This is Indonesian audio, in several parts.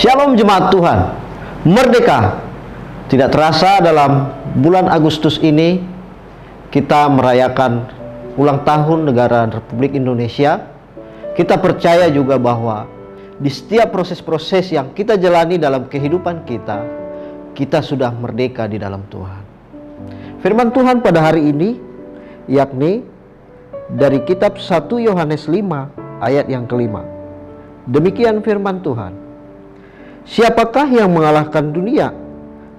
Shalom jemaat Tuhan, merdeka. Tidak terasa dalam bulan Agustus ini kita merayakan ulang tahun negara Republik Indonesia. Kita percaya juga bahwa di setiap proses-proses yang kita jalani dalam kehidupan kita, kita sudah merdeka di dalam Tuhan. Firman Tuhan pada hari ini yakni dari kitab 1 Yohanes 5 ayat yang kelima. Demikian firman Tuhan. Siapakah yang mengalahkan dunia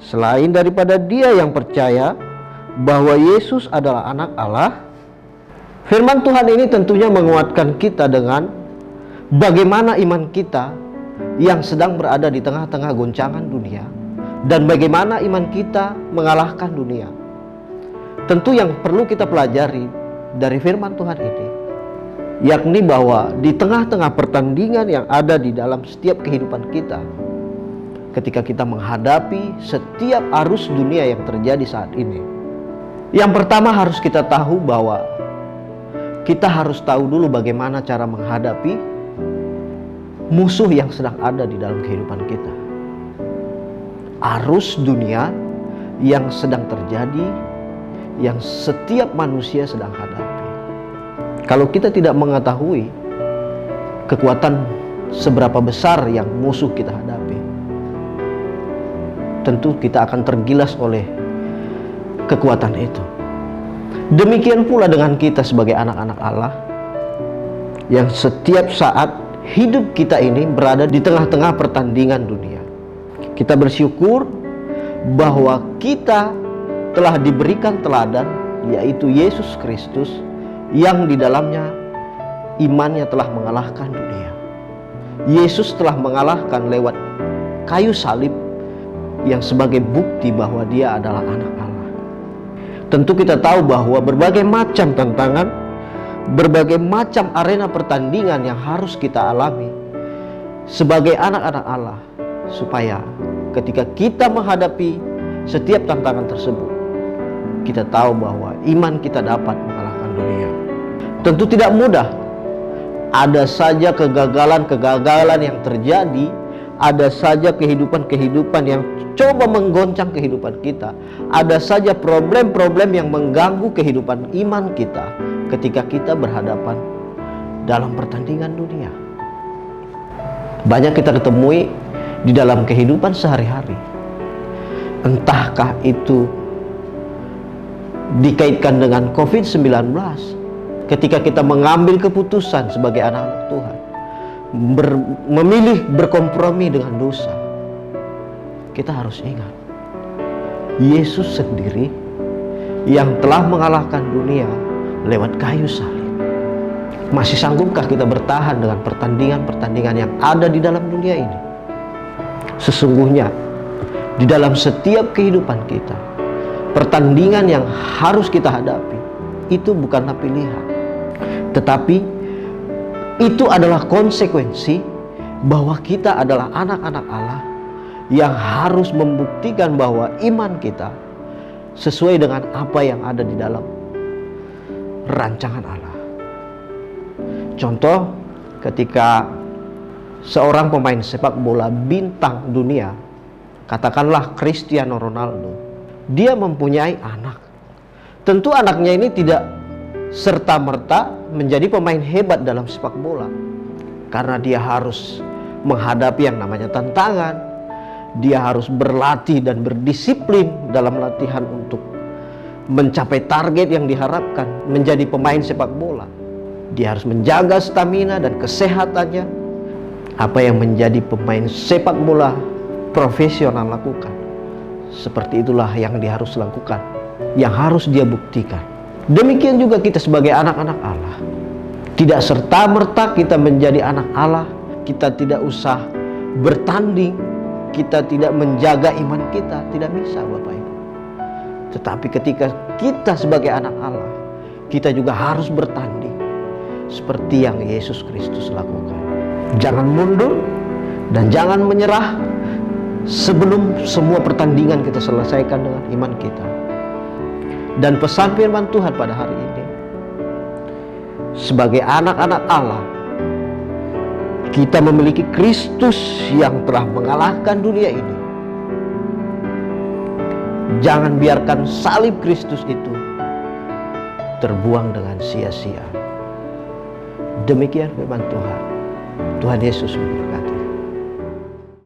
selain daripada dia yang percaya bahwa Yesus adalah anak Allah? Firman Tuhan ini tentunya menguatkan kita dengan bagaimana iman kita yang sedang berada di tengah-tengah goncangan dunia, dan bagaimana iman kita mengalahkan dunia. Tentu yang perlu kita pelajari dari firman Tuhan ini yakni bahwa di tengah-tengah pertandingan yang ada di dalam setiap kehidupan kita, ketika kita menghadapi setiap arus dunia yang terjadi saat ini, yang pertama harus kita tahu bahwa kita harus tahu dulu bagaimana cara menghadapi musuh yang sedang ada di dalam kehidupan kita. Arus dunia yang sedang terjadi, yang setiap manusia sedang hadapi. Kalau kita tidak mengetahui kekuatan seberapa besar yang musuh kita hadapi, tentu kita akan tergilas oleh kekuatan itu. Demikian pula dengan kita sebagai anak-anak Allah, yang setiap saat hidup kita ini berada di tengah-tengah pertandingan dunia. Kita bersyukur bahwa kita telah diberikan teladan, yaitu Yesus Kristus, yang di dalamnya imannya telah mengalahkan dunia. Yesus telah mengalahkan lewat kayu salib, yang sebagai bukti bahwa dia adalah anak Allah. Tentu kita tahu bahwa berbagai macam tantangan, berbagai macam arena pertandingan yang harus kita alami sebagai anak-anak Allah, supaya ketika kita menghadapi setiap tantangan tersebut, kita tahu bahwa iman kita dapat mengalahkan dunia. Tentu tidak mudah. Ada saja kegagalan-kegagalan yang terjadi, ada saja kehidupan-kehidupan yang coba menggoncang kehidupan kita, ada saja problem-problem yang mengganggu kehidupan iman kita ketika kita berhadapan dalam pertandingan dunia. Banyak kita ketemui di dalam kehidupan sehari-hari. Entahkah itu dikaitkan dengan COVID-19, ketika kita mengambil keputusan sebagai anak-anak Tuhan, memilih berkompromi dengan dosa. Kita harus ingat, Yesus sendiri yang telah mengalahkan dunia lewat kayu salib. Masih sanggupkah kita bertahan dengan pertandingan-pertandingan yang ada di dalam dunia ini? Sesungguhnya di dalam setiap kehidupan kita, pertandingan yang harus kita hadapi itu bukanlah pilihan, tetapi itu adalah konsekuensi bahwa kita adalah anak-anak Allah yang harus membuktikan bahwa iman kita sesuai dengan apa yang ada di dalam rancangan Allah. Contoh, ketika seorang pemain sepak bola bintang dunia, katakanlah Cristiano Ronaldo, dia mempunyai anak. Tentu anaknya ini tidak serta-merta menjadi pemain hebat dalam sepak bola, karena dia harus menghadapi yang namanya tantangan. Dia harus berlatih dan berdisiplin dalam latihan untuk mencapai target yang diharapkan menjadi pemain sepak bola. Dia harus menjaga stamina dan kesehatannya. Apa yang menjadi pemain sepak bola profesional lakukan, seperti itulah yang dia harus lakukan, yang harus dia buktikan. Demikian juga kita sebagai anak-anak Allah. Tidak serta-merta kita menjadi anak Allah, kita tidak usah bertanding, kita tidak menjaga iman kita, tidak bisa Bapak Ibu. Tetapi ketika kita sebagai anak Allah, kita juga harus bertanding seperti yang Yesus Kristus lakukan. Jangan mundur dan jangan menyerah sebelum semua pertandingan kita selesaikan dengan iman kita. Dan pesan firman Tuhan pada hari ini, sebagai anak-anak Allah, kita memiliki Kristus yang telah mengalahkan dunia ini. Jangan biarkan salib Kristus itu terbuang dengan sia-sia. Demikian firman Tuhan. Tuhan Yesus memberkati.